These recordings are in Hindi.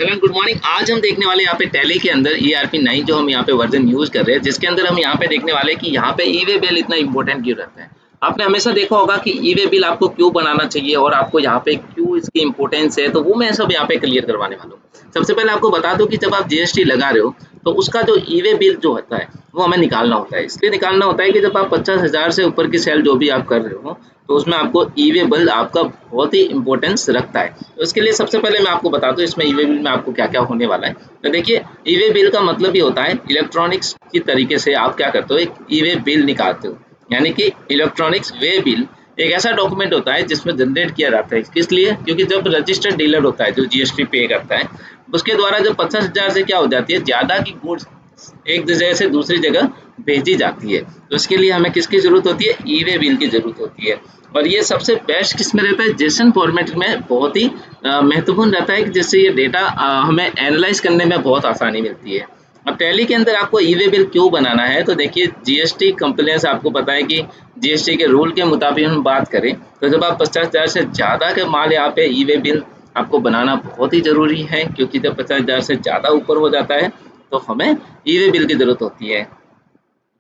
Hello good morning. आज हम देखने वाले यहाँ पे टैली के अंदर ERP 9 जो हम यहाँ पे वर्जन यूज कर रहे हैं, जिसके अंदर हम यहाँ पे देखने वाले हैं कि यहाँ पे ई वे बिल इतना इंपॉर्टेंट क्यों रहता है। आपने हमेशा देखा होगा कि ई वे बिल आपको क्यों बनाना चाहिए और आपको यहाँ पे क्यों इसकी इंपॉर्टेंस है, तो वो मैं सब यहाँ पे क्लियर करवाने वाला हूँ। सबसे पहले आपको बता दूं कि जब आप जीएसटी लगा रहे हो तो उसका जो ई वे बिल जो होता है वो हमें निकालना होता है। इसलिए निकालना होता है कि जब आप 50,000 से ऊपर की सेल जो भी आप कर रहे हो तो उसमें आपको ई वे बिल आपका बहुत ही इंपॉर्टेंस रखता है। तो इसके लिए सबसे पहले मैं आपको बता दूं इसमें ई वे बिल में आपको क्या क्या होने वाला है। तो देखिए, ई वे बिल का मतलब ये होता है इलेक्ट्रॉनिक्स की तरीके से आप क्या करते हो, एक ई वे बिल निकालते हो। यानी कि इलेक्ट्रॉनिक्स वे बिल एक ऐसा डॉक्यूमेंट होता है जिसमें जनरेट किया जाता है। किस लिए? क्योंकि जब रजिस्टर्ड डीलर होता है जो जीएसटी पे करता है, उसके द्वारा जब 50,000 से क्या हो जाती है, ज्यादा की गुड्स एक जगह से दूसरी जगह भेजी जाती है। तो इसके लिए हमें किसकी जरूरत होती है? ई वे बिल की जरूरत होती है। और ये सबसे बेस्ट किस में रहता है? जेसन फॉर्मेट में बहुत ही महत्वपूर्ण रहता है कि जिससे ये डेटा हमें एनालाइज करने में बहुत आसानी मिलती है। अब टैली के अंदर आपको ई वे बिल क्यों बनाना है, तो देखिए जीएसटी कंप्लायंस आपको पता है कि जीएसटी के रूल के मुताबिक हम बात करें तो जब आप 50,000 से ज़्यादा के माल यहाँ पे ई वे बिल आपको बनाना बहुत ही ज़रूरी है, क्योंकि जब 50,000 से ज़्यादा ऊपर हो जाता है तो हमें ई वे बिल की ज़रूरत होती है।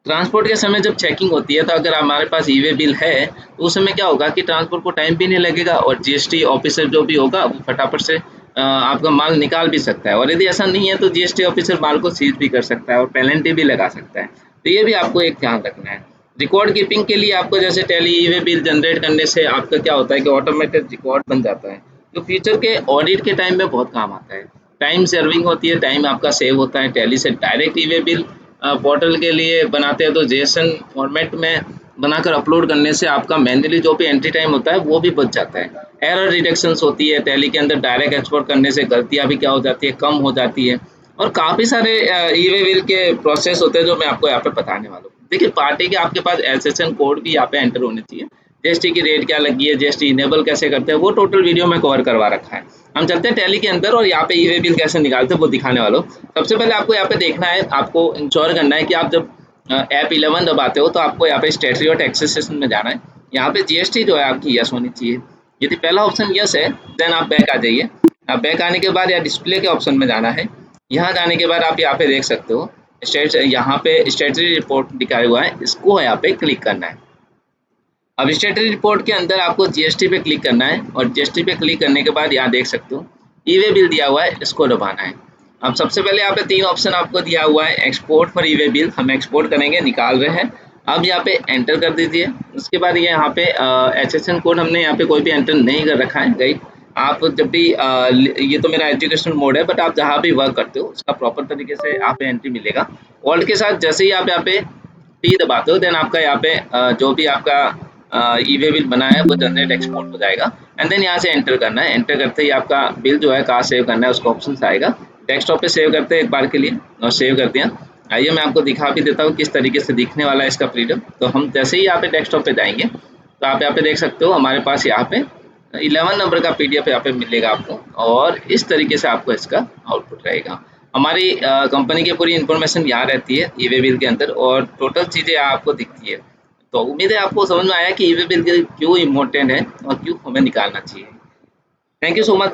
ट्रांसपोर्ट के समय जब चेकिंग होती है तो अगर हमारे पास ई वे बिल है तो उस समय क्या होगा कि ट्रांसपोर्ट को टाइम भी नहीं लगेगा और जीएसटी ऑफिसर जो भी होगा वो फटाफट से आपका माल निकाल भी सकता है। और यदि ऐसा नहीं है तो जीएसटी ऑफिसर माल को सीज भी कर सकता है और पेनल्टी भी लगा सकता है। तो ये भी आपको एक ध्यान रखना है। रिकॉर्ड कीपिंग के लिए आपको जैसे टैली ई वे बिल जनरेट करने से आपका क्या होता है कि ऑटोमेटेड रिकॉर्ड बन जाता है, जो फ्यूचर के ऑडिट के टाइम में बहुत काम आता है। टाइम सर्विंग होती है, टाइम आपका सेव होता है। टैली से डायरेक्ट ई वे बिल पोर्टल के लिए बनाते हैं तो जेसन फॉर्मेट में बनाकर अपलोड करने से आपका मैन्युअली जो भी एंट्री टाइम होता है वो भी बच जाता है। एरर रिडक्शंस होती है टैली के अंदर, डायरेक्ट एक्सपोर्ट करने से गलतियां भी क्या हो जाती है, कम हो जाती है। और काफ़ी सारे ई वे बिल के प्रोसेस होते हैं जो मैं आपको यहाँ पे बताने वाला हूँ। देखिए, पार्टी के आपके पास एसएसएन कोड भी यहाँ पे एंटर होने चाहिए। जीएसटी की रेट क्या लगी है, जीएसटी इनेबल कैसे करते हैं, वो टोटल वीडियो में कवर करवा रखा है। हम चलते हैं टैली के अंदर और यहाँ पे ई वे बिल कैसे निकालते हैं वो दिखाने वाला हूँ। सबसे पहले आपको यहाँ पे देखना है, आपको इंश्योर करना है कि आप जब ऐप 11 दबाते हो तो आपको यहाँ पे स्टेटरी और टैक्सेशन में जाना है। यहाँ पे जीएसटी जो है आपकी यस होनी चाहिए। यदि पहला ऑप्शन यस है देन आप बैक आ जाइए। आप बैक आने के बाद या डिस्प्ले के ऑप्शन में जाना है। यहाँ जाने के बाद आप यहाँ पे देख सकते हो स्टेट, यहाँ पे स्टेटरी रिपोर्ट दिखाया हुआ है, इसको यहाँ पे क्लिक करना है। अब स्टेटरी रिपोर्ट के अंदर आपको जीएसटी पे क्लिक करना है और जीएसटी पे क्लिक करने के बाद यहाँ देख सकते हो ई वे बिल दिया हुआ है, इसको दबाना है। अब सबसे पहले यहाँ पे 3 ऑप्शन आपको दिया हुआ है। Export for E way bill, हम एक्सपोर्ट करेंगे, निकाल रहे हैं। अब यहाँ पे एंटर कर दीजिए। उसके बाद ये यहाँ पे एसएसएन कोड हमने यहाँ पे कोई भी एंटर नहीं कर रखा है। राइट, आप जब भी ये तो मेरा एजुकेशनल मोड है, बट आप जहाँ भी वर्क करते हो उसका प्रॉपर तरीके से यहाँ पे एंट्री मिलेगा। ऑल्ट के साथ जैसे ही आप यहाँ पे टी दबाते हो देन आपका यहाँ पे जो भी आपका ई वे बिल बना है वो जनरेट एक्सपोर्ट हो जाएगा। एंड देन यहाँ से एंटर करना है। एंटर करते ही आपका बिल जो है कहाँ सेव करना है उसका ऑप्शन आएगा। डेस्कटॉप पे सेव करते हैं एक बार के लिए और सेव कर दिया। आइए मैं आपको दिखा भी देता हूँ किस तरीके से दिखने वाला है इसका फ्रीडम। तो हम जैसे ही यहाँ पे डेस्कटॉप पे जाएंगे तो आप यहाँ पे देख सकते हो हमारे पास यहाँ पे 11 नंबर का पीडीएफ यहाँ पे मिलेगा आपको, और इस तरीके से आपको इसका आउटपुट रहेगा। हमारी कंपनी की पूरी इन्फॉर्मेशन यहाँ रहती है ई वे बिल के अंदर और टोटल चीज़ें आपको दिखती है। तो उम्मीद है आपको समझ में आया कि ई वे बिल क्यों इम्पोर्टेंट है और क्यों हमें निकालना चाहिए। Thank you so much.